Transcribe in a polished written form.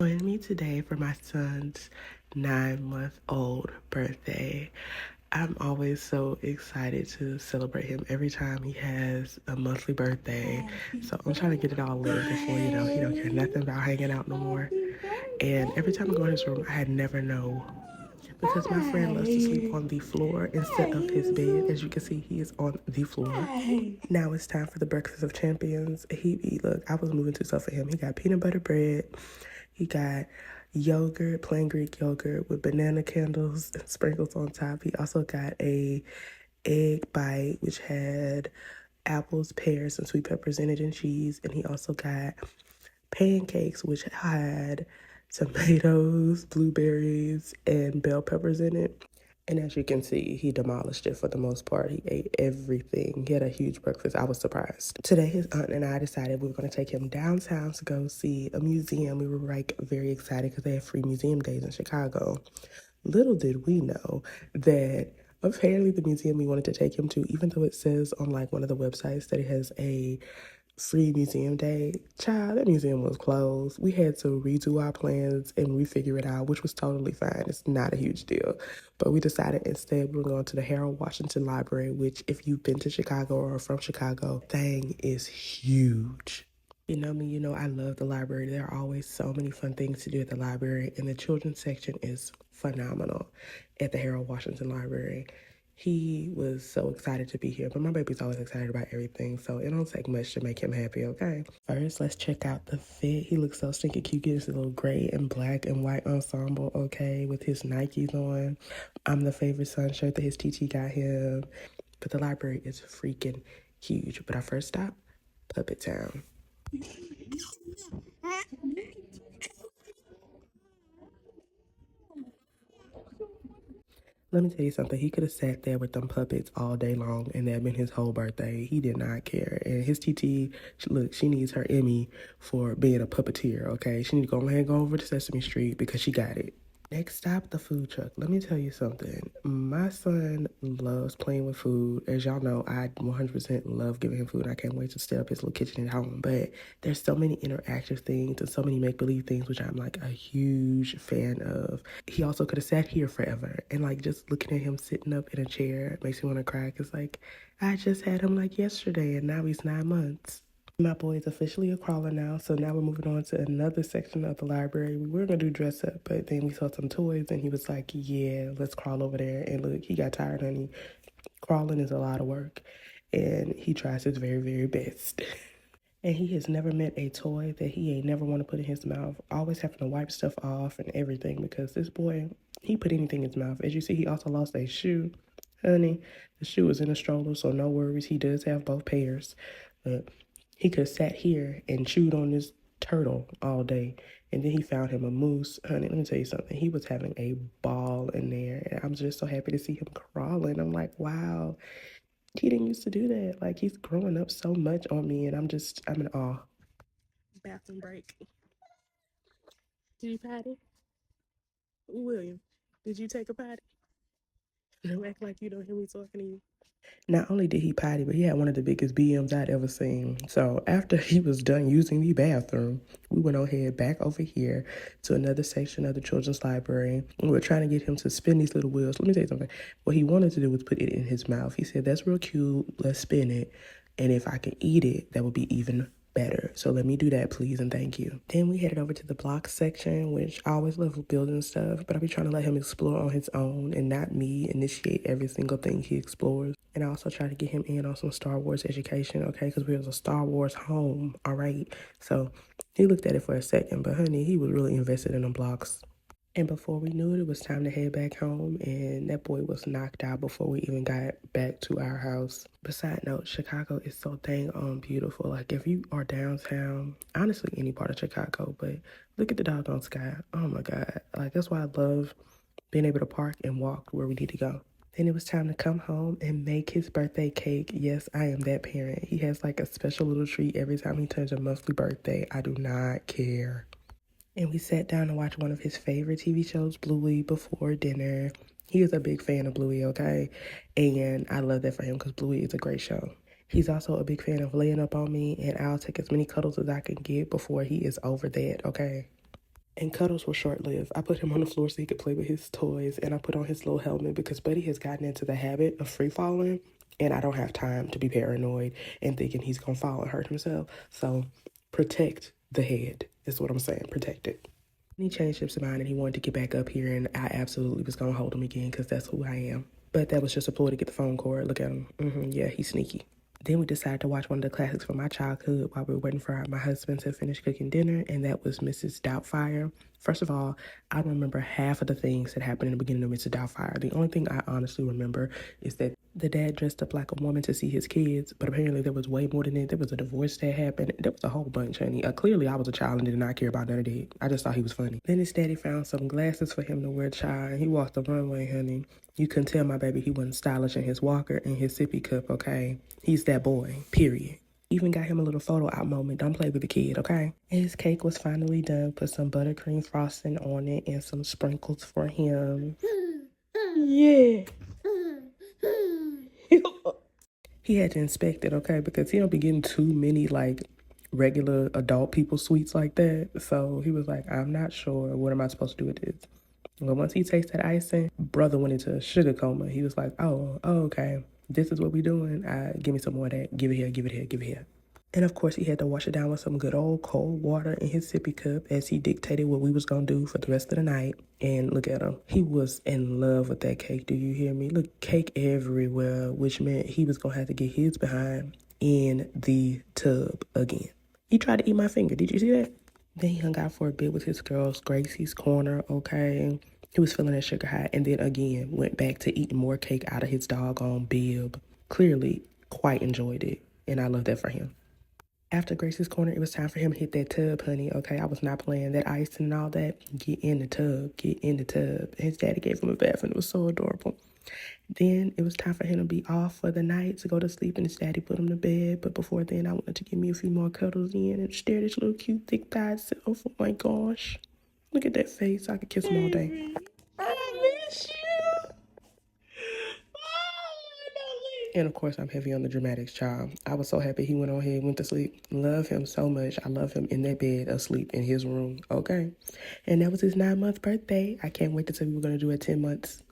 Join me today for my son's 9-month-old birthday. I'm always so excited to celebrate him every time he has a monthly birthday. So I'm trying to get it all in before, he don't care nothing about hanging out no more. And every time I go in his room, I had never know because my friend loves to sleep on the floor instead of his bed. As you can see, he is on the floor. Now it's time for the breakfast of champions. Look, I was moving too stuff for him. He got peanut butter bread. He got yogurt, plain Greek yogurt with banana candles and sprinkles on top. He also got a egg bite, which had apples, pears, and sweet peppers in it and cheese. And he also got pancakes, which had tomatoes, blueberries, and bell peppers in it. And as you can see, he demolished it for the most part. He ate everything. He had a huge breakfast. I was surprised. Today, his aunt and I decided we were going to take him downtown to go see a museum. We were very excited because they have free museum days in Chicago. Little did we know that apparently the museum we wanted to take him to, even though it says on one of the websites that it has a free museum day, child, that museum was closed. We had to redo our plans and refigure it out, which was totally fine. It's not a huge deal. But we decided instead we were going to the Harold Washington Library, which if you've been to Chicago or are from Chicago, thing is huge. You know me, you know I love the library. There are always so many fun things to do at the library, and the children's section is phenomenal at the Harold Washington Library. He was so excited to be here, but my baby's always excited about everything, so it don't take much to make him happy, okay? First, let's check out the fit. He looks so stinking cute. He gets a little gray and black and white ensemble, okay, with his Nikes on. I'm the favorite son shirt that his TT got him. But the library is freaking huge. But our first stop, Puppet Town. Let me tell you something. He could have sat there with them puppets all day long, and that'd been his whole birthday. He did not care. And his TT, look, she needs her Emmy for being a puppeteer, okay? She need to go ahead and go over to Sesame Street because she got it. Next stop, the food truck. Let me tell you something. My son loves playing with food. As y'all know, I 100% love giving him food. I can't wait to set up his little kitchen at home. But there's so many interactive things and so many make-believe things, which I'm like a huge fan of. He also could have sat here forever. And just looking at him sitting up in a chair makes me want to cry. Because I just had him yesterday and now he's 9 months. My boy is officially a crawler now, so now we're moving on to another section of the library. We were going to do dress up, but then we saw some toys, and he was like, yeah, let's crawl over there. And look, he got tired, honey. Crawling is a lot of work, and he tries his very, very best. And he has never met a toy that he ain't never want to put in his mouth, always having to wipe stuff off and everything, because this boy, he put anything in his mouth. As you see, he also lost a shoe. Honey, the shoe is in a stroller, so no worries. He does have both pairs, but he could have sat here and chewed on this turtle all day. And then he found him a moose. Honey, let me tell you something. He was having a ball in there. And I'm just so happy to see him crawling. I'm like, wow, he didn't used to do that. He's growing up so much on me. And I'm in awe. Bathroom break. Did you potty? William, did you take a potty? Don't act like you don't hear me talking to you. Not only did he potty, but he had one of the biggest BMs I'd ever seen. So after he was done using the bathroom, we went ahead back over here to another section of the children's library. We were trying to get him to spin these little wheels. Let me tell you something. What he wanted to do was put it in his mouth. He said, that's real cute. Let's spin it. And if I can eat it, that would be even better. So let me do that, please, and thank you. Then we headed over to the block section, which I always love building stuff, but I'll be trying to let him explore on his own and not me initiate every single thing he explores. And I also try to get him in on some Star Wars education, okay, because we was a Star Wars home, all right? So he looked at it for a second, but honey, he was really invested in the blocks. And before we knew it, it was time to head back home, and that boy was knocked out before we even got back to our house. Beside note, Chicago is so dang beautiful. If you are downtown, honestly, any part of Chicago, but look at the doggone sky. Oh my God. That's why I love being able to park and walk where we need to go. Then it was time to come home and make his birthday cake. Yes, I am that parent. He has a special little treat every time he turns a monthly birthday. I do not care. And we sat down and watched one of his favorite TV shows, Bluey, before dinner. He is a big fan of Bluey, okay? And I love that for him because Bluey is a great show. He's also a big fan of laying up on me, and I'll take as many cuddles as I can get before he is over that, okay? And cuddles were short-lived. I put him on the floor so he could play with his toys, and I put on his little helmet because Buddy has gotten into the habit of free falling, and I don't have time to be paranoid and thinking he's gonna fall and hurt himself. So protect the head is what I'm saying. Protect it. He changed his mind and he wanted to get back up here, and I absolutely was gonna hold him again because that's who I am. But that was just a ploy to get the phone cord. Look at him. Yeah, he's sneaky. Then we decided to watch one of the classics from my childhood while we were waiting for my husband to finish cooking dinner, and that was Mrs. Doubtfire. First of all, I don't remember half of the things that happened in the beginning of Mrs. Doubtfire. The only thing I honestly remember is that the dad dressed up like a woman to see his kids, but apparently there was way more than that. There was a divorce that happened. There was a whole bunch, honey. Clearly, I was a child and did not care about none of that. I just thought he was funny. Then his daddy found some glasses for him to wear, child, and he walked the runway, honey. You couldn't tell my baby he wasn't stylish in his walker and his sippy cup, okay? He's that boy, period. Even got him a little photo op moment. Don't play with the kid, okay? And his cake was finally done. Put some buttercream frosting on it and some sprinkles for him. Yeah. He had to inspect it, okay? Because he don't be getting too many, like, regular adult people sweets like that. So he was like, I'm not sure. What am I supposed to do with this? But once he tasted that icing, brother went into a sugar coma. He was like, oh, okay. This is what we doing. Give me some more of that. Give it here, give it here, give it here. And of course, he had to wash it down with some good old cold water in his sippy cup as he dictated what we was going to do for the rest of the night. And look at him. He was in love with that cake. Do you hear me? Look, cake everywhere, which meant he was going to have to get his behind in the tub again. He tried to eat my finger. Did you see that? Then he hung out for a bit with his girls, Gracie's Corner, okay? He was feeling that sugar high, and then again went back to eating more cake out of his doggone bib. Clearly quite enjoyed it, and I love that for him. After Gracie's Corner, it was time for him to hit that tub, honey, okay? I was not playing that ice and all that. Get in the tub, get in the tub. His daddy gave him a bath, and it was so adorable. Then it was time for him to be off for the night to go to sleep, and his daddy put him to bed. But before then, I wanted to give me a few more cuddles in and stare at his little cute, thick-thighed self. Oh, my gosh. Look at that face. I could kiss him all day. I miss you. And of course, I'm heavy on the dramatics, child. I was so happy he went on ahead and went to sleep. Love him so much. I love him in that bed, asleep in his room, okay? And that was his 9-month birthday. I can't wait to tell you we're going to do it 10 months.